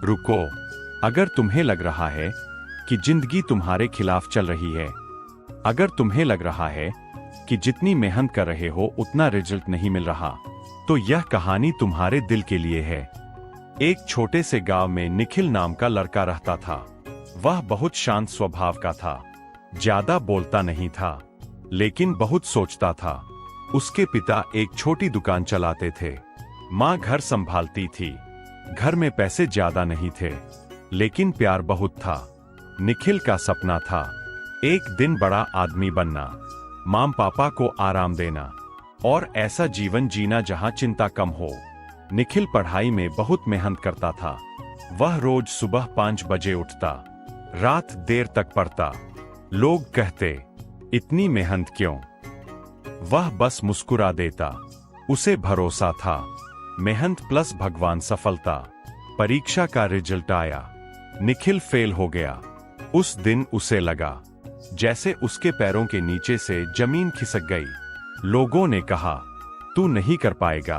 रुको, अगर तुम्हें लग रहा है कि जिंदगी तुम्हारे खिलाफ चल रही है, अगर तुम्हें लग रहा है कि जितनी मेहनत कर रहे हो उतना रिजल्ट नहीं मिल रहा, तो यह कहानी तुम्हारे दिल के लिए है। एक छोटे से गांव में निखिल नाम का लड़का रहता था। वह बहुत शांत स्वभाव का था, ज्यादा बोलता नहीं था, लेकिन बहुत सोचता था। उसके पिता एक छोटी दुकान चलाते थे, माँ घर संभालती थी। घर में पैसे ज्यादा नहीं थे, लेकिन प्यार बहुत था। निखिल का सपना था एक दिन बड़ा आदमी बनना, माँ पापा को आराम देना और ऐसा जीवन जीना जहाँ चिंता कम हो। निखिल पढ़ाई में बहुत मेहनत करता था। वह रोज सुबह 5 बजे उठता, रात देर तक पढ़ता। लोग कहते, इतनी मेहनत क्यों? वह बस मुस्कुरा देता। उसे भरोसा था, मेहनत प्लस भगवान सफलता। परीक्षा का रिजल्ट आया, निखिल फेल हो गया। उस दिन उसे लगा जैसे उसके पैरों के नीचे से जमीन खिसक गई। लोगों ने कहा, तू नहीं कर पाएगा,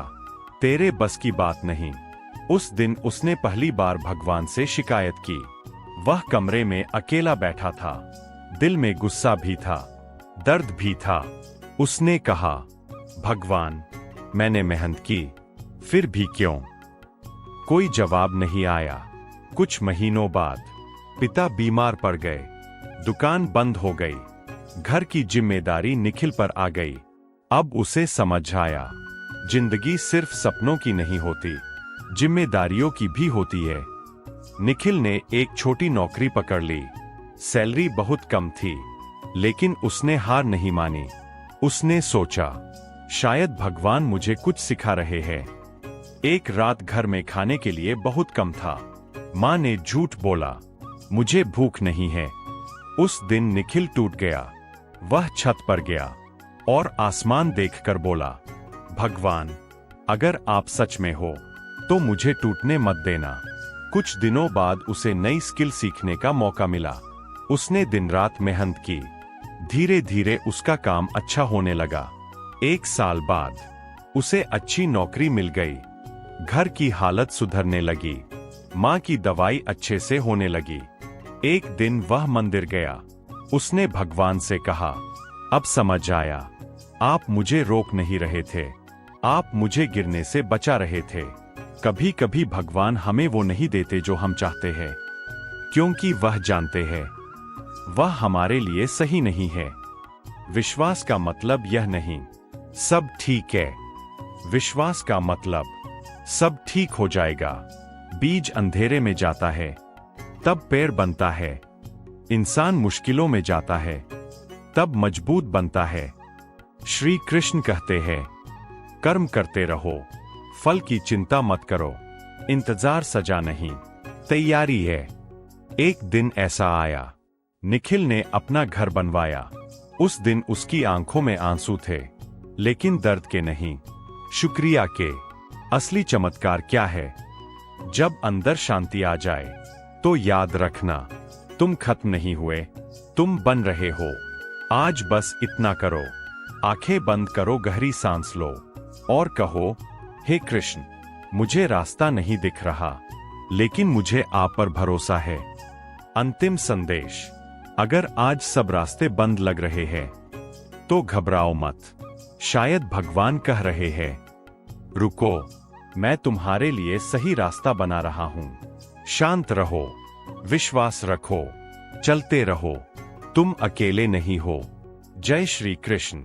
तेरे बस की बात नहीं। उस दिन उसने पहली बार भगवान से शिकायत की। वह कमरे में अकेला बैठा था, दिल में गुस्सा भी था, दर्द भी था। उसने कहा, भगवान, मैंने मेहनत की, फिर भी क्यों? कोई जवाब नहीं आया। कुछ महीनों बाद पिता बीमार पड़ गए, दुकान बंद हो गई। घर की जिम्मेदारी निखिल पर आ गई। अब उसे समझ आया, जिंदगी सिर्फ सपनों की नहीं होती, जिम्मेदारियों की भी होती है। निखिल ने एक छोटी नौकरी पकड़ ली। सैलरी बहुत कम थी, लेकिन उसने हार नहीं मानी। उसने सोचा, शायद भगवान मुझे कुछ सिखा रहे हैं। एक रात घर में खाने के लिए बहुत कम था। माँ ने झूठ बोला, मुझे भूख नहीं है। उस दिन निखिल टूट गया। वह छत पर गया और आसमान देखकर बोला, भगवान, अगर आप सच में हो तो मुझे टूटने मत देना। कुछ दिनों बाद उसे नई स्किल सीखने का मौका मिला। उसने दिन रात मेहनत की। धीरे धीरे उसका काम अच्छा होने लगा। 1 साल बाद उसे अच्छी नौकरी मिल गई। घर की हालत सुधरने लगी। माँ की दवाई अच्छे से होने लगी। एक दिन वह मंदिर गया। उसने भगवान से कहा, अब समझ आया, आप मुझे रोक नहीं रहे थे, आप मुझे गिरने से बचा रहे थे। कभी कभी भगवान हमें वो नहीं देते जो हम चाहते हैं, क्योंकि वह जानते हैं वह हमारे लिए सही नहीं है। विश्वास का मतलब यह नहीं, सब ठीक है। विश्वास का मतलब, सब ठीक हो जाएगा। बीज अंधेरे में जाता है, तब पेड़ बनता है। इंसान मुश्किलों में जाता है, तब मजबूत बनता है। श्री कृष्ण कहते हैं, कर्म करते रहो, फल की चिंता मत करो। इंतजार सजा नहीं, तैयारी है। एक दिन ऐसा आया, निखिल ने अपना घर बनवाया। उस दिन उसकी आंखों में आंसू थे, लेकिन दर्द के नहीं, शुक्रिया के। असली चमत्कार क्या है? जब अंदर शांति आ जाए तो याद रखना, तुम खत्म नहीं हुए, तुम बन रहे हो। आज बस इतना करो, आंखें बंद करो, गहरी सांस लो और कहो, हे कृष्ण, मुझे रास्ता नहीं दिख रहा, लेकिन मुझे आप पर भरोसा है। अंतिम संदेश, अगर आज सब रास्ते बंद लग रहे हैं तो घबराओ मत। शायद भगवान कह रहे हैं, रुको, मैं तुम्हारे लिए सही रास्ता बना रहा हूं। शांत रहो, विश्वास रखो, चलते रहो, तुम अकेले नहीं हो। जय श्री कृष्ण।